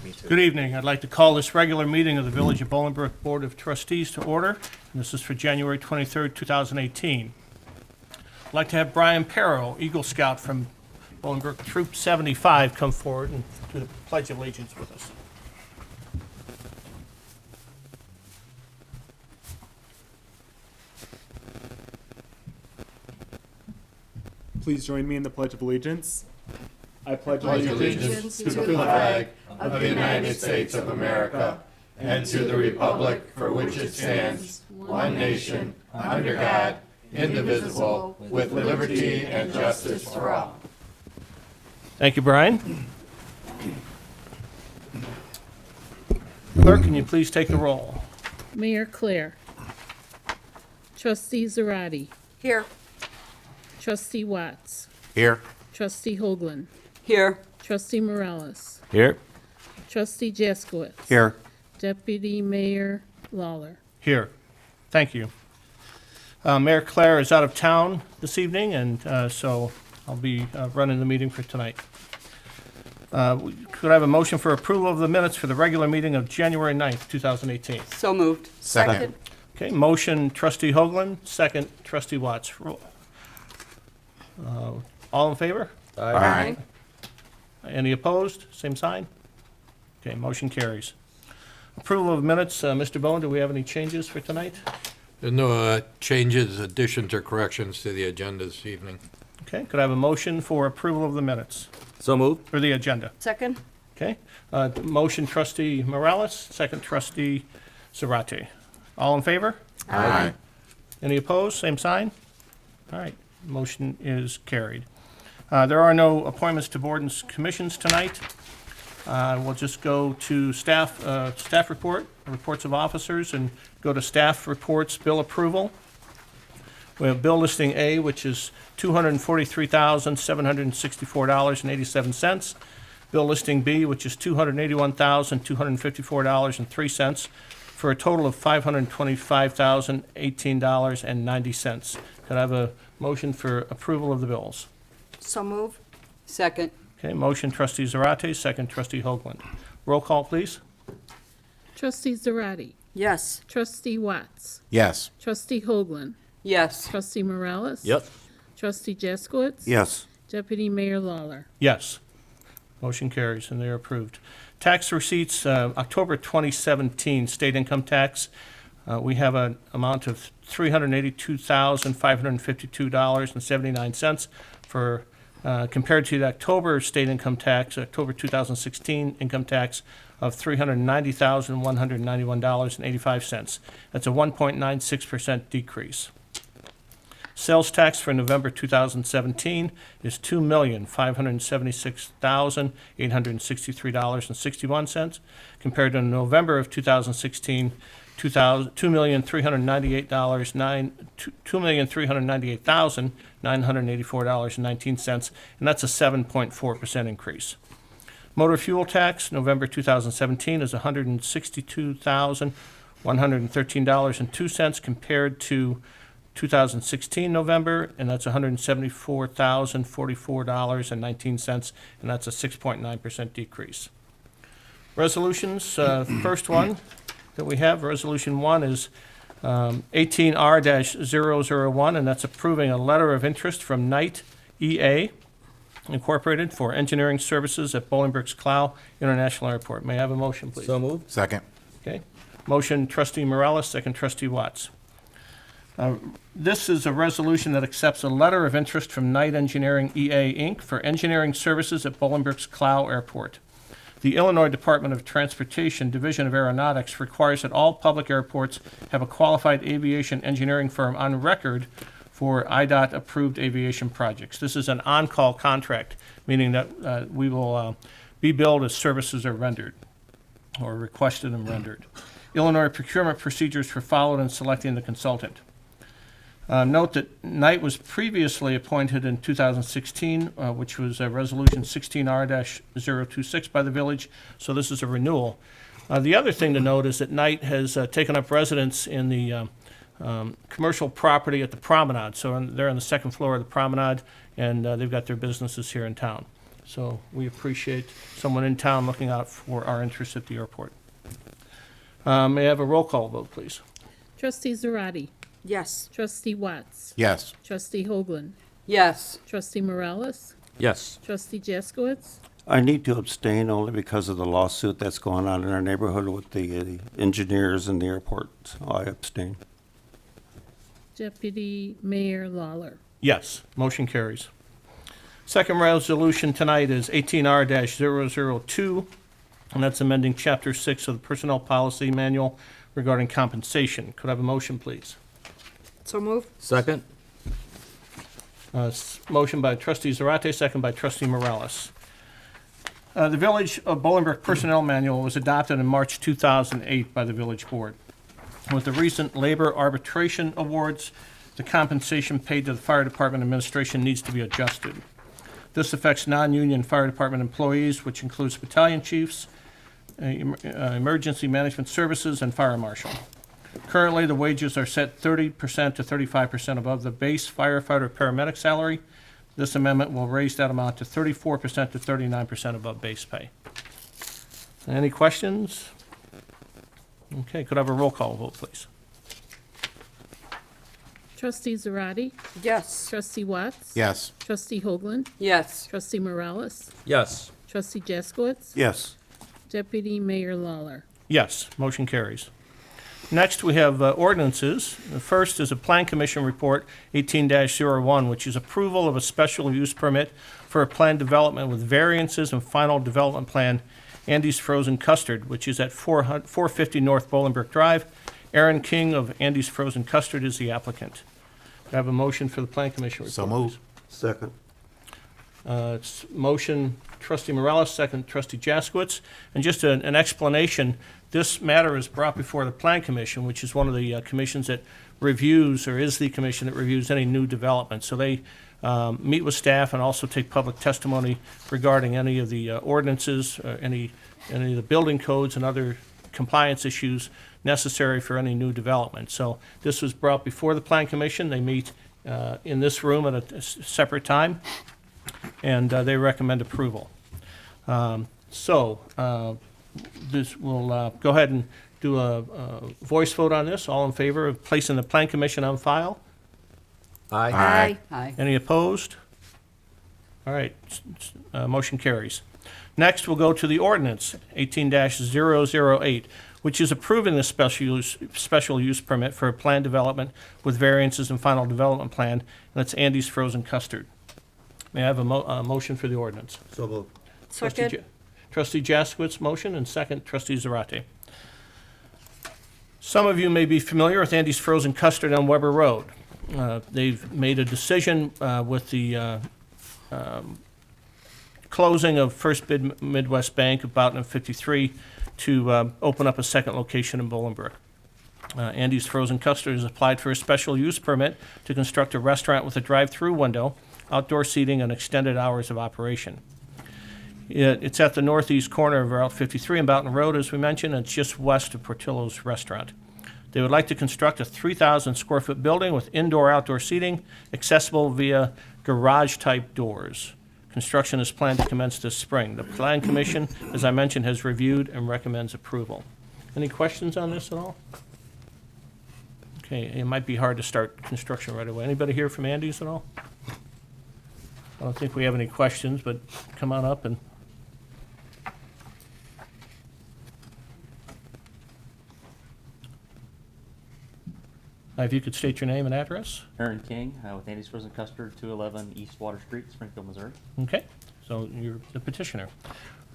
Good evening. I'd like to call this regular meeting of the Village of Bolingrook Board of Trustees to order. And this is for January 23rd, 2018. I'd like to have Brian Perro, Eagle Scout from Bolingrook Troop 75, come forward and do the Pledge of Allegiance with us. Please join me in the Pledge of Allegiance. I pledge allegiance to the flag of the United States of America and to the republic for which it stands, one nation, under God, indivisible, with liberty and justice for all. Thank you, Brian. Clerk, can you please take the roll? Mayor Claire. Trustee Zarate. Here. Trustee Watts. Here. Trustee Hoagland. Here. Trustee Morales. Here. Trustee Jaskowitz. Here. Deputy Mayor Lawler. Here. Thank you. Mayor Claire is out of town this evening, and so I'll be running the meeting for tonight. Could I have a motion for approval of the minutes for the regular meeting of January 9th, 2018? So moved. Second. Okay, motion trustee Hoagland, second trustee Watts. All in favor? Aye. Any opposed? Same sign? Okay, motion carries. Approval of minutes, Mr. Bowen, do we have any changes for tonight? There's no changes, additions, or corrections to the agenda this evening. Okay, could I have a motion for approval of the minutes, So moved. or the agenda? Second. Okay, motion trustee Morales, second trustee Zarate. All in favor? Aye. Any opposed? Same sign? All right, motion is carried. There are no appointments to board and commissions tonight. We'll just go to staff report, reports of officers, and go to staff reports, bill approval. We have bill listing A, which is $243,764.87. Bill listing B, which is $281,254.03, for a total of $525,018.90. Could I have a motion for approval of the bills? So moved. Second. Okay, motion trustee Zarate, second trustee Hoagland. Roll call, please. Trustee Zarate. Yes. Trustee Watts. Yes. Trustee Hoagland. Yes. Trustee Morales. Yep. Trustee Jaskowitz. Yes. Deputy Mayor Lawler. Yes. Motion carries, and they're approved. Tax receipts, October 2017, state income tax. We have an amount of $382,552.79 for, compared to the October state income tax, October 2016 income tax of $390,191.85. That's a 1.96% decrease. Sales tax for November 2017 is $2,576,863.61, compared to November of 2016, $2,398,984.19, and that's a 7.4% increase. Motor fuel tax, November 2017, is $162,113.02, compared to 2016 November, and that's $174,044.19, and that's a 6.9% decrease. Resolutions, first one that we have, Resolution 1 is 18R-001, and that's approving a letter of interest from Knight EA Incorporated for engineering services at Bolingbrook's Clough International Airport. May I have a motion, please? So moved. Second. Okay. Motion trustee Morales, second trustee Watts. This is a resolution that accepts a letter of interest from Knight Engineering EA Inc. for engineering services at Bolingbrook's Clough Airport. The Illinois Department of Transportation Division of Aeronautics requires that all public airports have a qualified aviation engineering firm on record for IDOT-approved aviation projects. This is an on-call contract, meaning that we will be billed as services are rendered or requested and rendered. Illinois procurement procedures for followed in selecting the consultant. Note that Knight was previously appointed in 2016, which was Resolution 16R-026 by the village, so this is a renewal. The other thing to note is that Knight has taken up residence in the commercial property at the Promenade. So they're on the second floor of the Promenade, and they've got their businesses here in town. So we appreciate someone in town looking out for our interests at the airport. May I have a roll call vote, please? Trustee Zarate. Yes. Trustee Watts. Yes. Trustee Hoagland. Yes. Trustee Morales. Yes. Trustee Jaskowitz. I need to abstain only because of the lawsuit that's going on in our neighborhood with the engineers and the airport, so I abstain. Deputy Mayor Lawler. Yes, motion carries. Second resolution tonight is 18R-002, and that's amending Chapter 6 of the Personnel Policy Manual regarding compensation. Could I have a motion, please? So move. Second? Motion by trustee Zarate, second by trustee Morales. The Village of Bolingrook Personnel Manual was adopted in March 2008 by the Village Board. With the recent labor arbitration awards, the compensation paid to the Fire Department administration needs to be adjusted. This affects non-union fire department employees, which includes battalion chiefs, emergency management services, and fire marshal. Currently, the wages are set 30% to 35% above the base firefighter paramedic salary. This amendment will raise that amount to 34% to 39% above base pay. Any questions? Okay, could I have a roll call vote, please? Trustee Zarate. Yes. Trustee Watts. Yes. Trustee Hoagland. Yes. Trustee Morales. Yes. Trustee Jaskowitz. Yes. Deputy Mayor Lawler. Yes, motion carries. Next, we have ordinances. The first is a Plan Commission Report 18-01, which is approval of a special use permit for a planned development with variances and final development plan, Andy's Frozen Custard, which is at 450 North Bolingbrook Drive. Aaron King of Andy's Frozen Custard is the applicant. I have a motion for the Plan Commission Report. So moved. please. Second. It's motion trustee Morales, second trustee Jaskowitz. And just an explanation, this matter is brought before the Plan Commission, which is one of the commissions that reviews, or is the commission that reviews any new development. So they meet with staff and also take public testimony regarding any of the ordinances, any of the building codes and other compliance issues necessary for any new development. So this was brought before the Plan Commission. They meet in this room at a separate time, and they recommend approval. This will go ahead and do a voice vote on this. All in favor of placing the Plan Commission on file? Aye. Aye. Any opposed? All right, motion carries. Next, we'll go to the ordinance 18-008, which is approving the special use permit for a planned development with variances and final development plan, and that's Andy's Frozen Custard. May I have a motion for the ordinance? So moved. Second. Trustee Jaskowitz, motion, and second, trustee Zarate. Some of you may be familiar with Andy's Frozen Custard on Weber Road. They've made a decision with the closing of First Midwest Bank about in 53 to open up a second location in Bolingbrook. Andy's Frozen Custard has applied for a special use permit to construct a restaurant with a drive-through window, outdoor seating, and extended hours of operation. It's at the northeast corner of Route 53 and Boughton Road, as we mentioned, and it's just west of Portillo's Restaurant. They would like to construct a 3,000 square foot building with indoor-outdoor seating, accessible via garage-type doors. Construction is planned to commence this spring. The Plan Commission, as I mentioned, has reviewed and recommends approval. Any questions on this at all? Okay, it might be hard to start construction right away. Anybody here from Andy's at all? I don't think we have any questions, but come on up and. If you could state your name and address. Aaron King with Andy's Frozen Custard, 211 East Water Street, Springfield, Missouri. Okay, so you're the petitioner.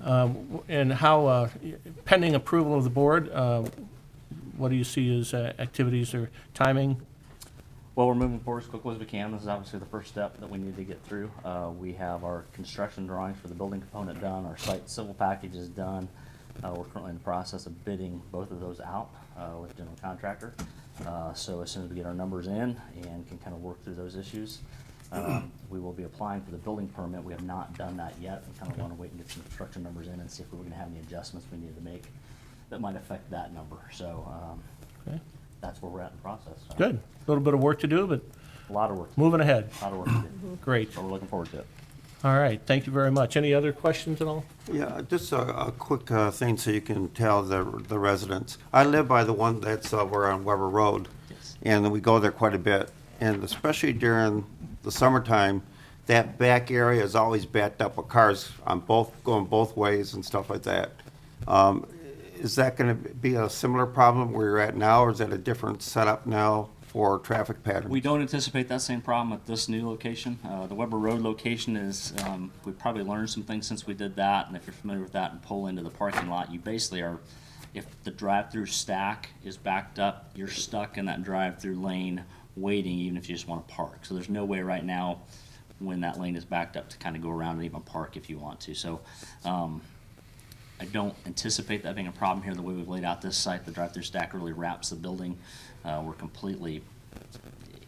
And how, pending approval of the board, what do you see as activities or timing? Well, we're moving forward as quickly as we can. This is obviously the first step that we need to get through. We have our construction drawings for the building component done. Our site civil package is done. We're currently in the process of bidding both of those out with the general contractor. So as soon as we get our numbers in and can kind of work through those issues, we will be applying for the building permit. We have not done that yet. We kind of want to wait and get some construction numbers in and see if we're going to have any adjustments we need to make that might affect that number. So Okay. that's where we're at in the process. So Good. A little bit of work to do, but a lot of work. moving ahead. A lot of work to do. Great. So we're looking forward to it. All right, thank you very much. Any other questions at all? Yeah, just a quick thing so you can tell the residents. I live by the one that's over on Weber Road, Yes. and we go there quite a bit. And especially during the summertime, that back area is always backed up with cars on going both ways and stuff like that. Is that going to be a similar problem where you're at now, or is that a different setup now for traffic patterns? We don't anticipate that same problem at this new location. The Weber Road location is, we probably learned some things since we did that, and if you're familiar with that and pull into the parking lot, you basically are, if the drive-through stack is backed up, you're stuck in that drive-through lane waiting even if you just want to park. So there's no way right now when that lane is backed up to kind of go around and even park if you want to. So I don't anticipate that being a problem here. The way we've laid out this site, the drive-through stack really wraps the building. We're completely,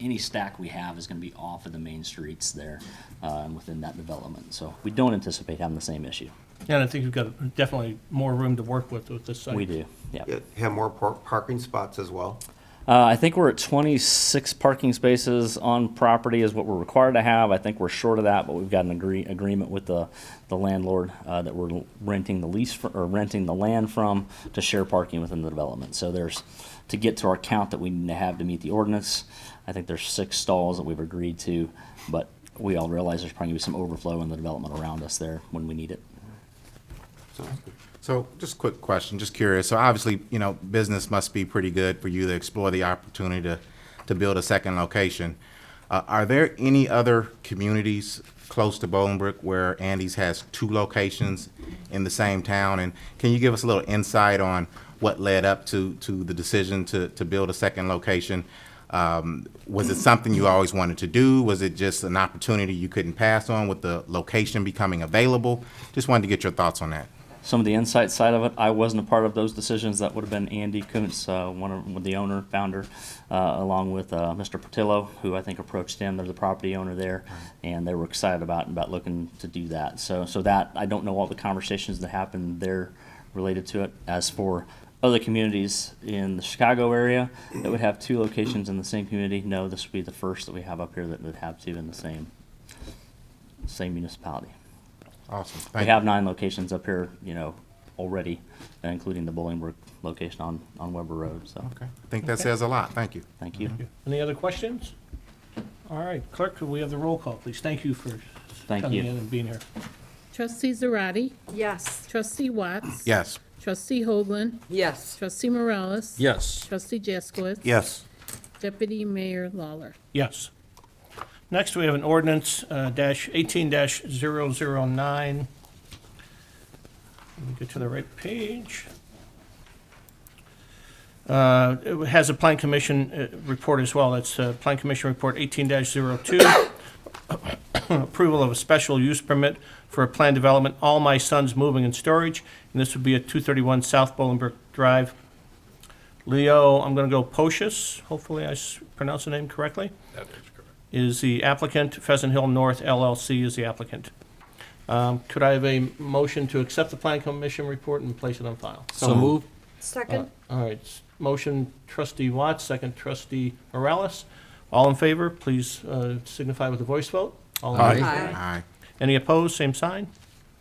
any stack we have is going to be off of the main streets there and within that development. So we don't anticipate having the same issue. And I think you've got definitely more room to work with this site. We do, yeah. You have more parking spots as well? I think we're at 26 parking spaces on property is what we're required to have. I think we're short of that, but we've got an agreement with the landlord that we're renting the lease for, or renting the land from to share parking within the development. So there's, to get to our count that we need to have to meet the ordinance, I think there's 6 stalls that we've agreed to, but we all realize there's probably going to be some overflow in the development around us there when we need it. So just a quick question, just curious. So obviously, business must be pretty good for you to explore the opportunity to build a second location. Are there any other communities close to Bolingrook where Andy's has 2 locations in the same town? And can you give us a little insight on what led up to the decision to build a second location? Was it something you always wanted to do? Was it just an opportunity you couldn't pass on with the location becoming available? Just wanted to get your thoughts on that. Some of the insight side of it, I wasn't a part of those decisions. That would have been Andy Kuntz, the owner, founder, along with Mr. Portillo, who I think approached him. They're the property owner there, and they were excited about looking to do that. So that, I don't know all the conversations that happened there related to it. As for other communities in the Chicago area that would have 2 locations in the same community, no, this would be the first that we have up here that would have 2 in the same municipality. Awesome. We Thank have 9 locations up here, already, including the Bolingrook location on Weber Road. So, Okay. I think that says a lot. Thank you. thank you. Any other questions? All right, clerk, could we have the roll call, please? Thank you for Thank coming you. in and being here. Trustee Zarate, Yes. Trustee Watts. Yes. Trustee Hoagland, Yes. Trustee Morales. Yes. Trustee Jaskowitz. Yes. Deputy Mayor Lawler. Yes. Next, we have an ordinance -18-009. Let me get to the right page. It has a Plan Commission report as well. It's Plan Commission Report 18-02. Approval of a special use permit for a planned development, All My Sons Moving and Storage, and this would be at 231 South Bolingbrook Drive. Leo, I'm going to go Pocious, hopefully I pronounced the name correctly, That is correct. is the applicant. Pheasant Hill North LLC is the applicant. Could I have a motion to accept the Plan Commission report and place it on file? So moved. Second? All right, motion trustee Watts, second trustee Morales. All in favor, please signify with a voice vote. All in Aye. favor? Aye. Aye. Any opposed, same sign.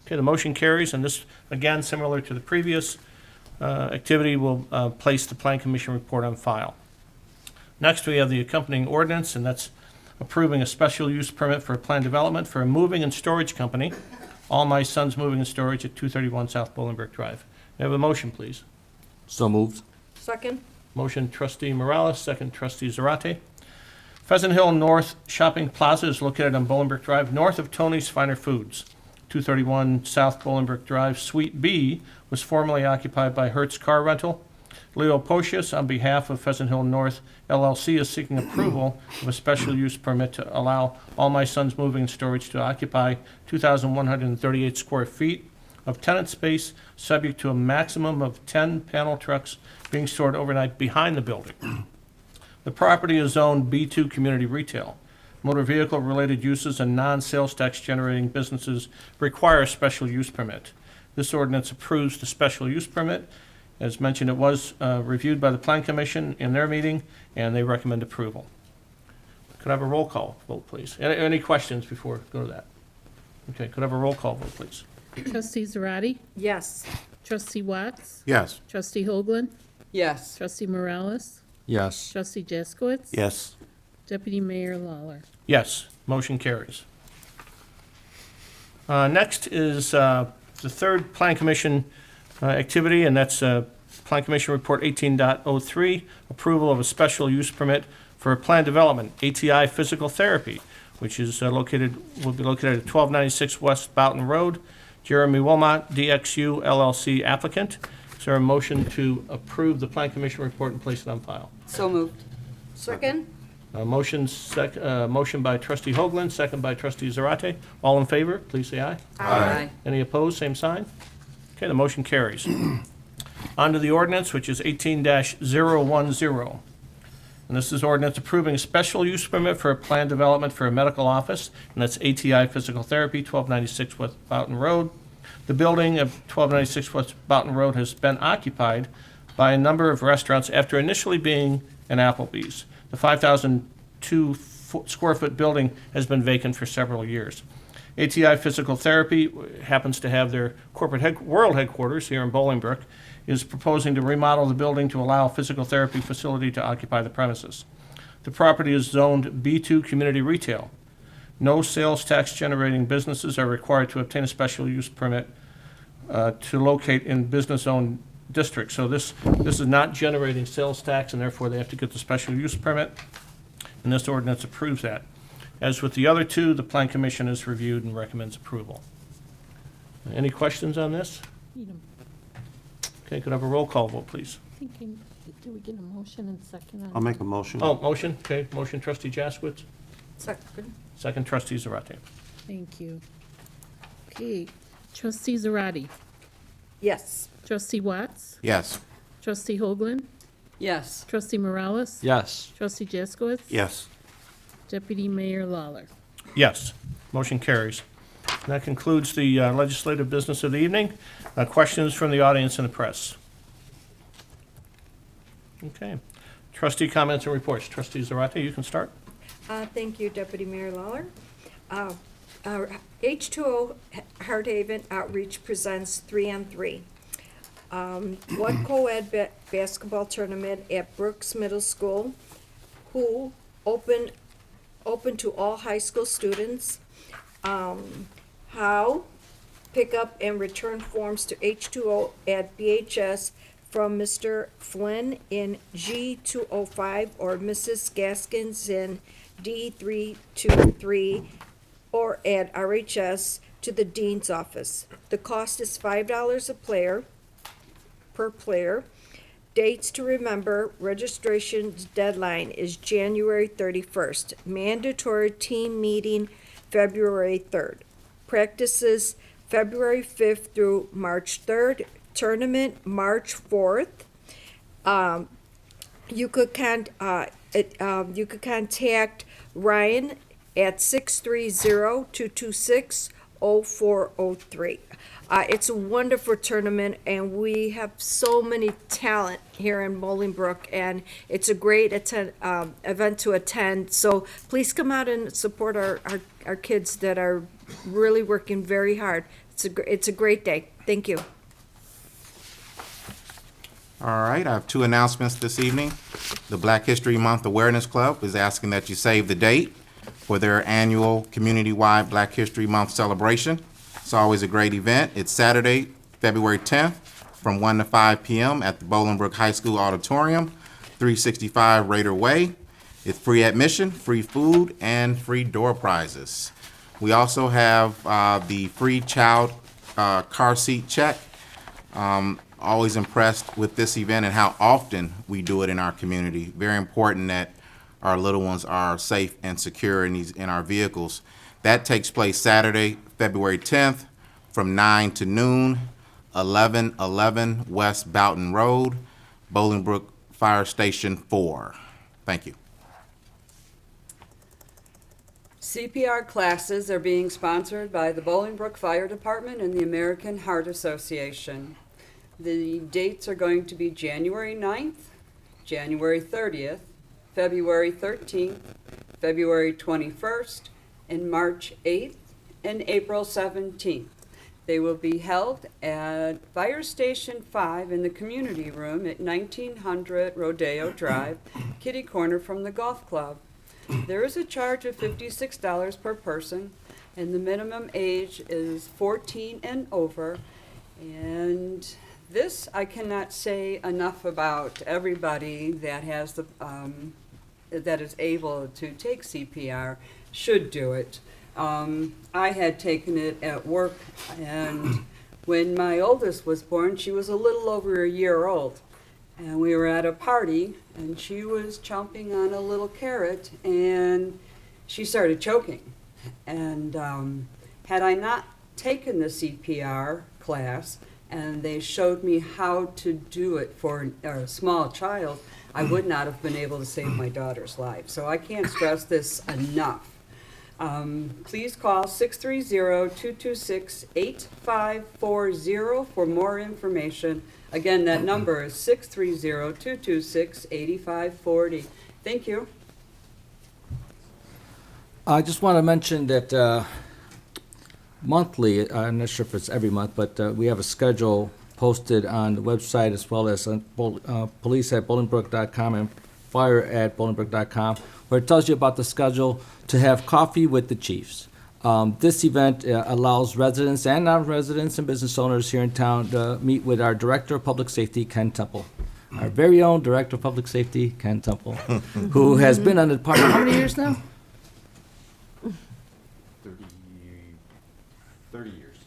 Okay, the motion carries, and this, again, similar to the previous activity, will place the Plan Commission report on file. Next, we have the accompanying ordinance, and that's approving a special use permit for a planned development for a moving and storage company, All My Sons Moving and Storage at 231 South Bolingbrook Drive. May I have a motion, please? So moved. Second? Motion trustee Morales, second trustee Zarate. Pheasant Hill North Shopping Plaza is located on Bolingbrook Drive, north of Tony's Finer Foods. 231 South Bolingbrook Drive, Suite B, was formerly occupied by Hertz Car Rental. Leo Pocious, on behalf of Pheasant Hill North LLC, is seeking approval of a special use permit to allow All My Sons Moving and Storage to occupy 2,138 square feet of tenant space, subject to a maximum of 10 panel trucks being stored overnight behind the building. The property is zoned B2 Community Retail. Motor vehicle-related uses and non-sales tax generating businesses require a special use permit. This ordinance approves the special use permit. As mentioned, it was reviewed by the Plan Commission in their meeting, and they recommend approval. Could I have a roll call vote, please? Any questions before we go to that? Okay, could I have a roll call vote, please? Trustee Zarate, Yes. Trustee Watts, Yes. Trustee Hoagland, Yes. Trustee Morales, Yes. Trustee Jaskowitz. Yes. Deputy Mayor Lawler. Yes, motion carries. Next is the third Plan Commission activity, and that's Plan Commission Report 18.03, approval of a special use permit for a plan development, ATI Physical Therapy, which is will be located at 1296 West Boughton Road. Jeremy Wilmot, DXU LLC applicant. Is there a motion to approve the Plan Commission report and place it on file? So moved. Second? Motion by trustee Hoagland, second by trustee Zarate. All in favor, please say aye. Aye. Any opposed, same sign. Okay, the motion carries. On to the ordinance, which is 18-010. And this is ordinance approving a special use permit for a planned development for a medical office, and that's ATI Physical Therapy, 1296 West Boughton Road. The building of 1296 West Boughton Road has been occupied by a number of restaurants after initially being an Applebee's. The 5,002 square foot building has been vacant for several years. ATI Physical Therapy happens to have their corporate world headquarters here in Bolingrook, is proposing to remodel the building to allow a physical therapy facility to occupy the premises. The property is zoned B2 Community Retail. No sales tax generating businesses are required to obtain a special use permit to locate in business-owned districts. So this is not generating sales tax, and therefore they have to get the special use permit, and this ordinance approves that. As with the other two, the Plan Commission has reviewed and recommends approval. Any questions on this? Need a- Okay, could I have a roll call vote, please? Thinking, do we get a motion and second on? I'll make a motion. Oh, motion, okay, motion trustee Jaskowitz, Second? second trustee Zarate. Thank you. Okay, trustee Zarate, Yes. trustee Watts, Yes. trustee Hoagland, Yes. trustee Morales, Yes. trustee Jaskowitz. Yes. Deputy Mayor Lawler. Yes, motion carries. And that concludes the legislative business of the evening. Questions from the audience and the press? Okay. Trustee comments and reports. Trustee Zarate, you can start. Thank you, Deputy Mayor Lawler. Our H2O Hardhaven Outreach presents 3-on-3. One co-ed basketball tournament at Brooks Middle School, who open to all high school students. How? Pick up and return forms to H2O at BHS from Mr. Flynn in G205 or Mrs. Gaskins in D323 or at RHS to the dean's office. The cost is $5 a player, per player. Dates to remember, registration deadline is January 31st. Mandatory team meeting February 3rd. Practices February 5th through March 3rd. Tournament March 4th. You could contact Ryan at 630-226-0403. It's a wonderful tournament, and we have so many talent here in Bolingbrook, and it's a great event to attend. So please come out and support our kids that are really working very hard. It's a great day. Thank you. All right, I have two announcements this evening. The Black History Month Awareness Club is asking that you save the date for their annual community-wide Black History Month celebration. It's always a great event. It's Saturday, February 10th, from 1 to 5 p.m. at the Bolingbrook High School Auditorium, 365 Raider Way. It's free admission, free food, and free door prizes. We also have the free child car seat check. Always impressed with this event and how often we do it in our community. Very important that our little ones are safe and secure in our vehicles. That takes place Saturday, February 10th from 9 to noon, 1111 West Boughton Road, Bolingbrook Fire Station 4. Thank you. CPR classes are being sponsored by the Bolingbrook Fire Department and the American Heart Association. The dates are going to be January 9th, January 30th, February 13th, February 21st, and March 8th and April 17th. They will be held at Fire Station 5 in the community room at 1900 Rodeo Drive, kitty corner from the golf club. There is a charge of $56 per person, and the minimum age is 14 and over. And this I cannot say enough about. Everybody that has the that is able to take CPR should do it. I had taken it at work, and when my oldest was born, she was a little over a year old. And we were at a party, and she was chomping on a little carrot, and she started choking. And had I not taken the CPR class, and they showed me how to do it for a small child, I would not have been able to save my daughter's life. So I can't stress this enough. Please call 630-226-8540 for more information. Again, that number is 630-226-8540. Thank you. I just want to mention that monthly, I'm not sure if it's every month, but we have a schedule posted on the website as well as on police@bolingbrook.com and fire@bolingbrook.com, where it tells you about the schedule to have coffee with the chiefs. This event allows residents and non-residents and business owners here in town to meet with our Director of Public Safety, Ken Temple. Our very own Director of Public Safety, Ken Temple, who has been on the department how many years now?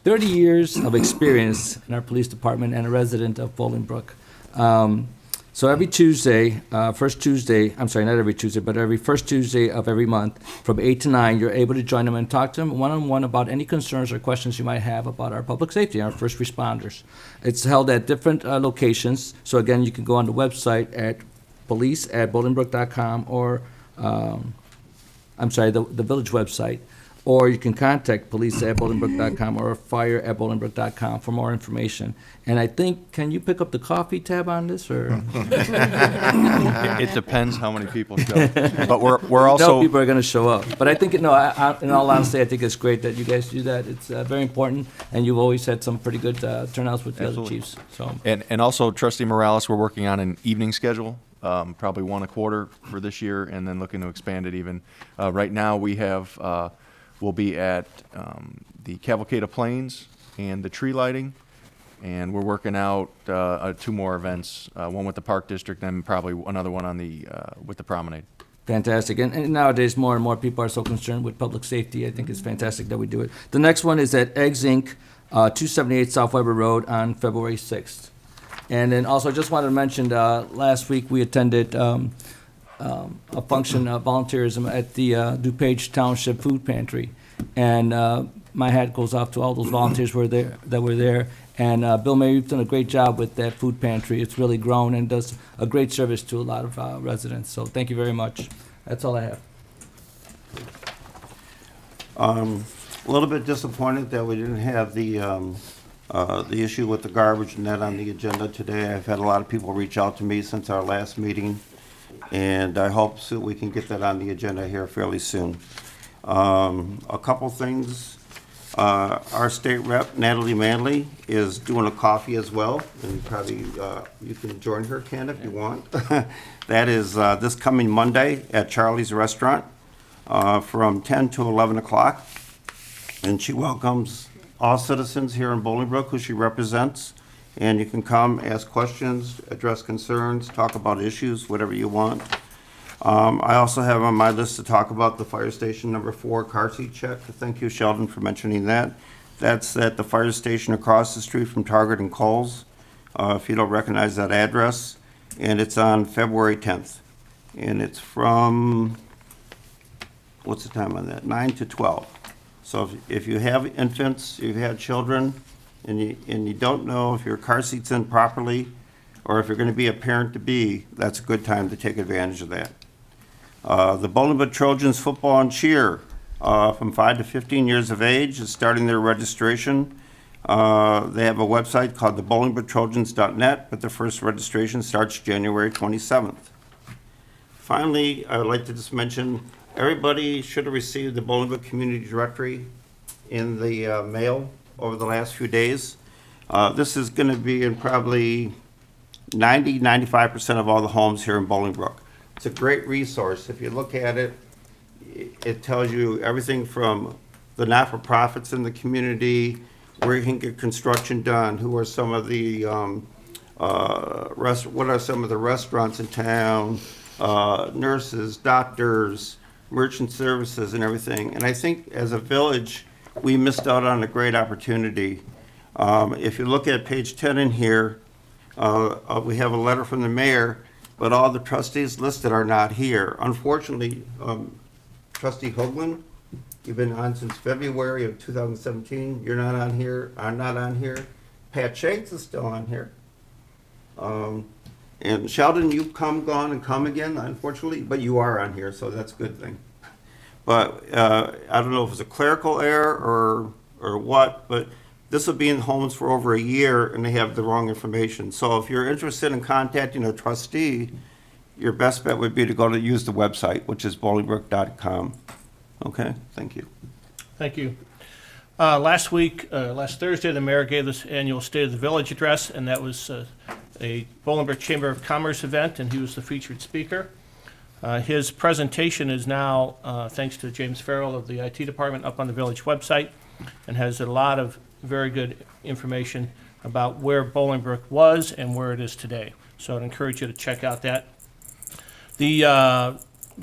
30 years of experience in our police department and a resident of Bolingbrook. So every Tuesday, not every Tuesday, but every first Tuesday of every month from 8 to 9, you're able to join them and talk to them one-on-one about any concerns or questions you might have about our public safety, our first responders. It's held at different locations. So again, you can go on the website at police@bolingbrook.com or, the village website, or you can contact police@bolingbrook.com or fire@bolingbrook.com for more information. And I think, can you pick up the coffee tab on this, or? It depends how many people show. But we're No also, people are going to show up. But I think, in all honesty, I think it's great that you guys do that. It's very important, and you've always had some pretty good turnouts with the other Absolutely. chiefs. So and also Trustee Morales, we're working on an evening schedule, probably one a quarter for this year, and then looking to expand it even. Right now, we have, we'll be at the Cavalcade of Plains and the tree lighting, and we're working out 2 more events, one with the Park District and probably another one on the with the Promenade. fantastic. And nowadays, more and more people are so concerned with public safety. I think it's fantastic that we do it. The next one is at Eggs Inc., 278 South Weber Road on February 6th. And then also, just wanted to mention, last week we attended a function of volunteerism at the DuPage Township Food Pantry. And my hat goes off to all those volunteers that were there. And Bill Mayer, you've done a great job with that food pantry. It's really grown and does a great service to a lot of residents. So thank you very much. That's all I have. A little bit disappointed that we didn't have the issue with the garbage net on the agenda today. I've had a lot of people reach out to me since our last meeting, and I hope that we can get that on the agenda here fairly soon. A couple things. Our state rep, Natalie Manley, is doing a coffee as well, and probably you can join her, Ken, if you want. That is this coming Monday at Charlie's Restaurant from 10 to 11 o'clock. And she welcomes all citizens here in Bolingbrook who she represents. And you can come, ask questions, address concerns, talk about issues, whatever you want. I also have on my list to talk about the Fire Station number 4 car seat check. Thank you, Sheldon, for mentioning that. That's at the fire station across the street from Target and Kohl's, if you don't recognize that address. And it's on February 10th. And it's from, what's the time on that? 9 to 12. So if you have infants, you've had children, and you don't know if your car seat's in properly, or if you're going to be a parent-to-be, that's a good time to take advantage of that. The Bolingbrook Trojans football and cheer from 5 to 15 years of age is starting their registration. They have a website called thebolingbrooktrojans.net, but the first registration starts January 27th. Finally, I would like to just mention, everybody should have received the Bolingbrook Community Directory in the mail over the last few days. This is going to be in probably 95% of all the homes here in Bolingrook. It's a great resource. If you look at it, it tells you everything from the not-for-profits in the community, where you can get construction done, who are some of the what are some of the restaurants in town, nurses, doctors, merchant services, and everything. And I think as a village, we missed out on a great opportunity. If you look at page 10 in here, we have a letter from the mayor, but all the trustees listed are not here. Unfortunately, Trustee Hoagland, you've been on since February of 2017. You're not on here. I'm not on here. Pat Shanks is still on here. And Sheldon, you've gone, and come again, unfortunately, but you are on here, so that's a good thing. But I don't know if it's a clerical error or what, but this will be in homes for over a year, and they have the wrong information. So if you're interested in contacting a trustee, your best bet would be to use the website, which is bolingbrook.com. Okay, thank you. Thank you. Last Thursday, the mayor gave this annual State of the Village address, and that was a Bolingbrook Chamber of Commerce event, and he was the featured speaker. His presentation is now, thanks to James Farrell of the IT department, up on the village website, and has a lot of very good information about where Bolingbrook was and where it is today. So I'd encourage you to check out that. The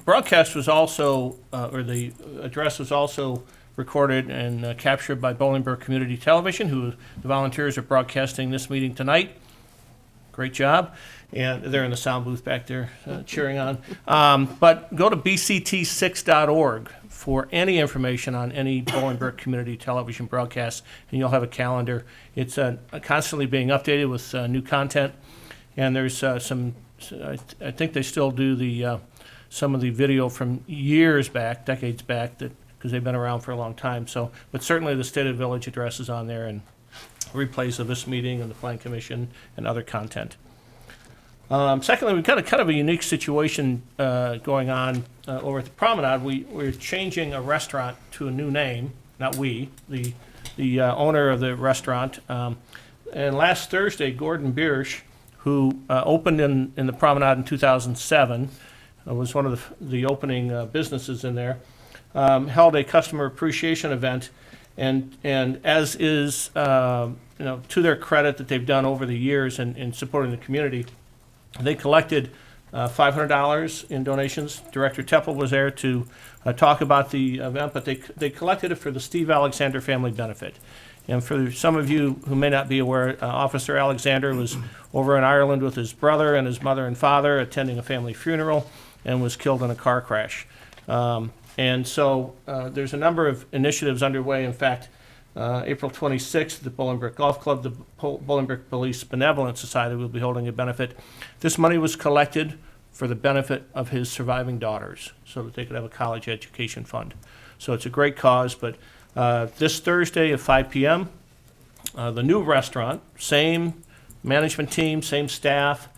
broadcast was also, or the address was also recorded and captured by Bolingbrook Community Television, who the volunteers are broadcasting this meeting tonight. Great job. And they're in the sound booth back there cheering on. But go to bct6.org for any information on any Bolingbrook Community Television broadcasts, and you'll have a calendar. It's constantly being updated with new content. And there's some, I think they still do the some of the video from years back, decades back, that because they've been around for a long time. So, but certainly the State of the Village address is on there, and replays of this meeting and the Plan Commission and other content. Secondly, we've got a kind of a unique situation going on over at the Promenade. We're changing a restaurant to a new name, not we, the owner of the restaurant. And last Thursday, Gordon Biersch, who opened in the Promenade in 2007, was one of the opening businesses in there, held a customer appreciation event, and as is to their credit that they've done over the years in supporting the community, they collected $500 in donations. Director Teppel was there to talk about the event, but they collected it for the Steve Alexander Family Benefit. And for some of you who may not be aware, Officer Alexander was over in Ireland with his brother and his mother and father attending a family funeral and was killed in a car crash. And so there's a number of initiatives underway. In fact, April 26th, the Bolingbrook Golf Club, the Bolingbrook Police Benevolent Society will be holding a benefit. This money was collected for the benefit of his surviving daughters so that they could have a college education fund. So it's a great cause, but this Thursday at 5 p.m., the new restaurant, same management team, same staff,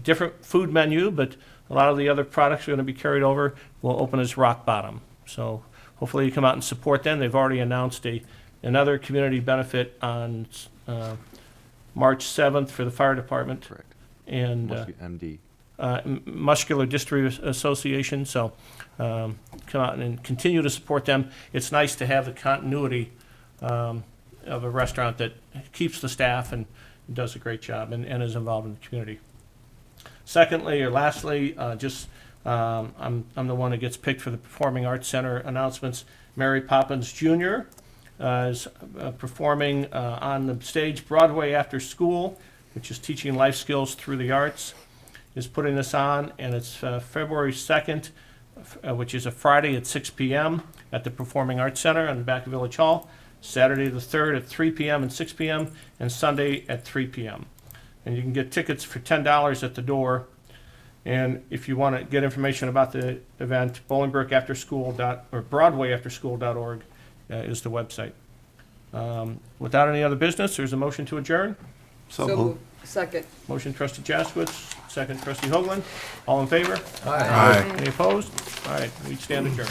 different food menu, but a lot of the other products are going to be carried over, will open as Rock Bottom. So hopefully you come out and support them. They've already announced another community benefit on March 7th for the fire department. Correct. And MD. Muscular Dystrophy Association. So come out and continue to support them. It's nice to have the continuity of a restaurant that keeps the staff and does a great job and is involved in the community. Secondly, or lastly, I'm the one that gets picked for the Performing Arts Center announcements. Mary Poppins Jr. Is performing on the stage Broadway After School, which is teaching life skills through the arts, is putting this on, and it's February 2nd, which is a Friday at 6 p.m. at the Performing Arts Center on the back of Village Hall, Saturday the 3rd at 3 p.m. and 6 p.m., and Sunday at 3 p.m. And you can get tickets for $10 at the door. And if you want to get information about the event, BroadwayAfterSchool.org is the website. Without any other business, there's a motion to adjourn. So moved. Second. Motion trustee Jaskowitz, second trustee Hoagland. All in favor? Aye. Any opposed? All right, we stand adjourned.